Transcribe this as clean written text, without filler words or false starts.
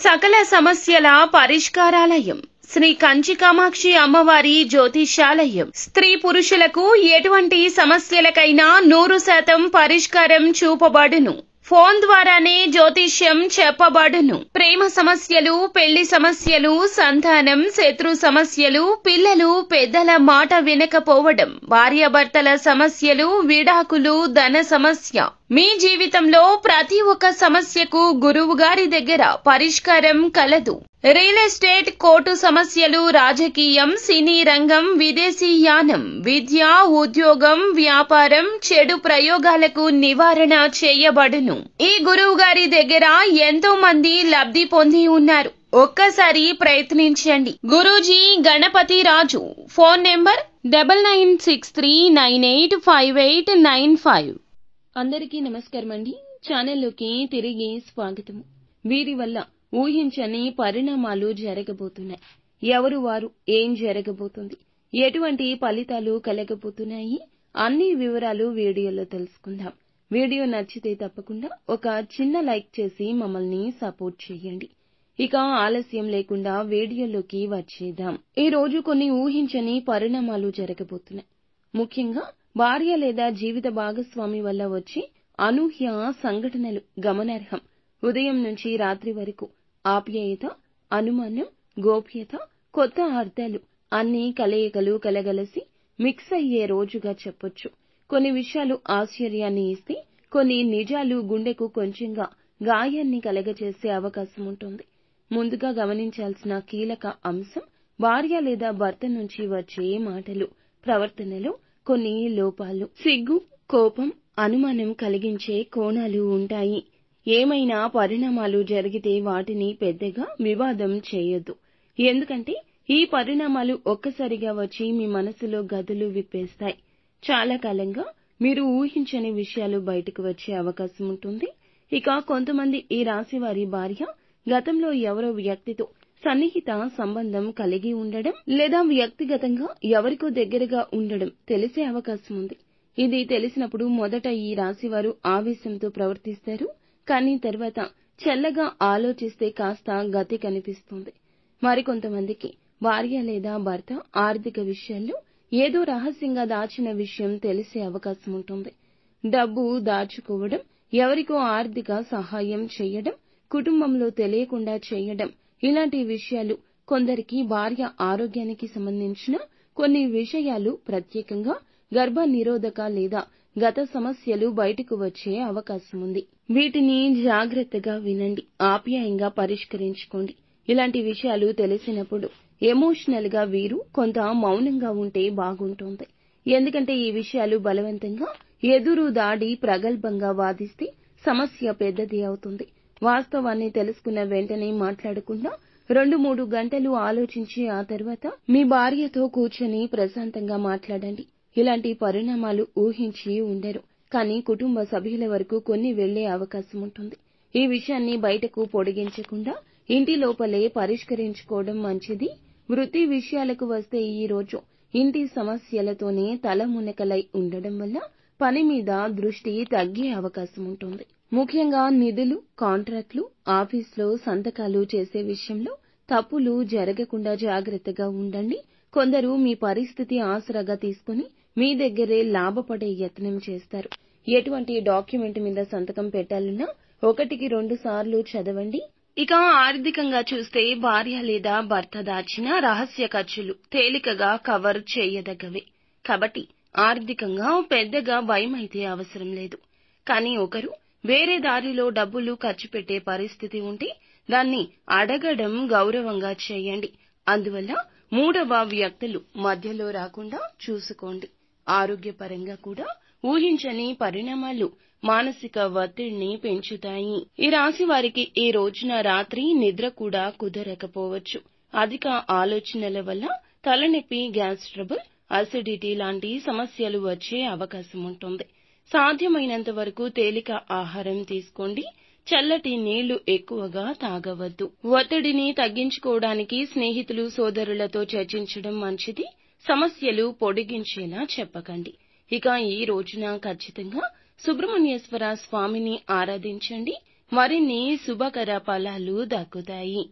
సకల సమస్యల పరిష్కారాలయం శ్రీ కంచి కామాక్షి అమ్మవారి జ్యోతిషాలయం. స్త్రీ పురుషులకు ఎటువంటి సమస్యలకైనా 100% పరిష్కారం చూపబడును. ఫోన్ ద్వారానే జ్యోతిష్యం చెప్పబడును. ప్రేమ సమస్యలు, పెళ్లి సమస్యలు, సంతానం, శత్రు సమస్యలు, పిల్లలు పెద్దల మాట వినకపోవడం, భార్యాభర్తల సమస్యలు, విడాకులు, ధన సమస్య. మీ జీవితంలో ప్రతి ఒక్క సమస్యకు గురువు గారి దగ్గర పరిష్కారం కలదు. రియల్ ఎస్టేట్, కోర్టు సమస్యలు, రాజకీయం, సినీ రంగం, విదేశీయానం, విద్య, ఉద్యోగం, వ్యాపారం, చెడు ప్రయోగాలకు నివారణ చేయబడును. ఈ గురువు గారి దగ్గర ఎంతో మంది లబ్ధి పొంది ఉన్నారు. ఒక్కసారి ప్రయత్నించండి. గురూజీ గణపతి రాజు. Phone number 9963985895. అందరికీ నమస్కారం అండి. ఛానల్లోకి తిరిగి స్వాగతం. వీరి వల్ల ఊహించని పరిణామాలు జరగబోతున్నాయి. ఎవరు వారు, ఏం జరగబోతుంది, ఎటువంటి ఫలితాలు కలగబోతున్నాయి, అన్ని వివరాలు వీడియోలో తెలుసుకుందాం. వీడియో నచ్చితే తప్పకుండా ఒక చిన్న లైక్ చేసి మమ్మల్ని సపోర్ట్ చేయండి. ఇక ఆలస్యం లేకుండా వీడియోలోకి వచ్చేద్దాం. ఈ రోజు కొన్ని ఊహించని పరిణామాలు జరగబోతున్నాయి. ముఖ్యంగా భార్య లేదా జీవిత భాగస్వామి వల్ల వచ్చే అనూహ్య సంఘటనలు గమనార్హం. ఉదయం నుంచి రాత్రి వరకు ఆప్యాయత, అనుమానం, గోప్యత, కొత్త అర్థాలు అన్ని కలయికలు కలగలసి మిక్స్ అయ్యే రోజుగా చెప్పొచ్చు. కొన్ని విషయాలు ఆశ్చర్యాన్ని ఇస్తే, కొన్ని నిజాలు గుండెకు కొంచెంగా గాయాన్ని కలగచేసే అవకాశం ఉంటుంది. ముందుగా గమనించాల్సిన కీలక అంశం భార్య లేదా భర్త నుంచి వచ్చే మాటలు, ప్రవర్తనలో కొన్ని లోపాలు. సిగ్గు, కోపం, అనుమానం కలిగించే కోణాలు ఉంటాయి. ఏమైనా పరిణామాలు జరిగితే వాటిని పెద్దగా వివాదం చేయొద్దు. ఎందుకంటే ఈ పరిణామాలు ఒక్కసారిగా వచ్చి మీ మనసులో గదులు విప్పేస్తాయి. చాలా కాలంగా మీరు ఊహించని విషయాలు బయటకు వచ్చే అవకాశం ఉంటుంది. ఇక కొంతమంది ఈ రాశి వారి భార్య గతంలో ఎవరో వ్యక్తితో సన్నిహిత సంబంధం కలిగి ఉండడం లేదా వ్యక్తిగతంగా ఎవరికో దగ్గరగా ఉండడం తెలిసే అవకాశం ఉంది. ఇది తెలిసినప్పుడు మొదట ఈ రాశివారు ఆవేశంతో ప్రవర్తిస్తారు. కానీ తర్వాత చల్లగా ఆలోచిస్తే కాస్త గతి కనిపిస్తుంది. మరికొంతమందికి భార్య లేదా భర్త ఆర్థిక విషయాల్లో ఏదో రహస్యంగా దాచిన విషయం తెలిసే అవకాశం ఉంటుంది. డబ్బు దాచుకోవడం, ఎవరికో ఆర్థిక సహాయం చేయడం, కుటుంబంలో తెలియకుండా చేయడం, ఇలాంటి విషయాలు. కొందరికి భార్య ఆరోగ్యానికి సంబంధించిన కొన్ని విషయాలు, ప్రత్యేకంగా గర్భ నిరోధక లేదా గత సమస్యలు బయటకు వచ్చే అవకాశం ఉంది. వీటిని జాగ్రత్తగా వినండి, ఆప్యాయంగా పరిష్కరించుకోండి. ఇలాంటి విషయాలు తెలిసినప్పుడు ఎమోషనల్ గా వీరు కొంత మౌనంగా ఉంటే బాగుంటుంది. ఎందుకంటే ఈ విషయాలు బలవంతంగా ఎదురు దాడి ప్రగల్భంగా వాదిస్తే సమస్య పెద్దది అవుతుంది. వాస్తవాన్ని తెలుసుకున్న వెంటనే మాట్లాడకుండా 2-3 గంటలు ఆలోచించి ఆ తర్వాత మీ భార్యతో కూర్చొని ప్రశాంతంగా మాట్లాడండి. ఇలాంటి పరిణామాలు ఊహించి ఉండరు, కానీ కుటుంబ సభ్యుల వరకు కొన్ని వెళ్లే అవకాశం ఉంటుంది. ఈ విషయాన్ని బయటకు పొడిగించకుండా ఇంటి లోపలే పరిష్కరించుకోవడం మంచిది. వృత్తి విషయాలకు వస్తే ఈ రోజు ఇంటి సమస్యలతోనే తలమునకలై ఉండడం వల్ల పని మీద దృష్టి తగ్గే అవకాశం ఉంటుంది. ముఖ్యంగా నిధులు, కాంట్రాక్టులు, ఆఫీసులో సంతకాలు చేసే విషయంలో తప్పులు జరగకుండా జాగ్రత్తగా ఉండండి. కొందరు మీ పరిస్థితి ఆసరాగా తీసుకుని మీ దగ్గరే లాభపడే యత్నం చేస్తారు. ఎటువంటి డాక్యుమెంట్ మీద సంతకం పెట్టాలన్నా 1-2 సార్లు చదవండి. ఇక ఆర్థికంగా చూస్తే భార్య లేదా భర్త దాచిన రహస్య ఖర్చులు తేలికగా కవర్ చేయదగ్గవే. కాబట్టి ఆర్థికంగా పెద్దగా భయమైతే అవసరం లేదు. కానీ ఒకరు వేరే దారిలో డబ్బులు ఖర్చు పెట్టే పరిస్థితి ఉంటే దాన్ని అడగడం గౌరవంగా చేయండి. అందువల్ల మూడవ వ్యక్తులు మధ్యలో రాకుండా చూసుకోండి. ఆరోగ్యపరంగా కూడా ఊహించని పరిణామాలు మానసిక ఒత్తిడిని పెంచుతాయి. ఈ రాశి వారికి ఈ రోజున రాత్రి నిద్ర కూడా కుదరకపోవచ్చు. అధిక ఆలోచనల వల్ల తలనొప్పి, గ్యాస్ ట్రబుల్, అసిడిటీ లాంటి సమస్యలు వచ్చే అవకాశం ఉంటుంది. సాధ్యమైనంత వరకు తేలిక ఆహారం తీసుకోండి. చల్లటి నీళ్లు ఎక్కువగా తాగవద్దు. ఒత్తిడిని తగ్గించుకోవడానికి స్నేహితులు, సోదరులతో చర్చించడం మంచిది. సమస్యలు పొడిగించేలా చెప్పకండి. ఇక ఈ రోజున ఖచ్చితంగా సుబ్రహ్మణ్యేశ్వర స్వామిని ఆరాధించండి. మరిన్ని శుభకర ఫలాలు దక్కుతాయి.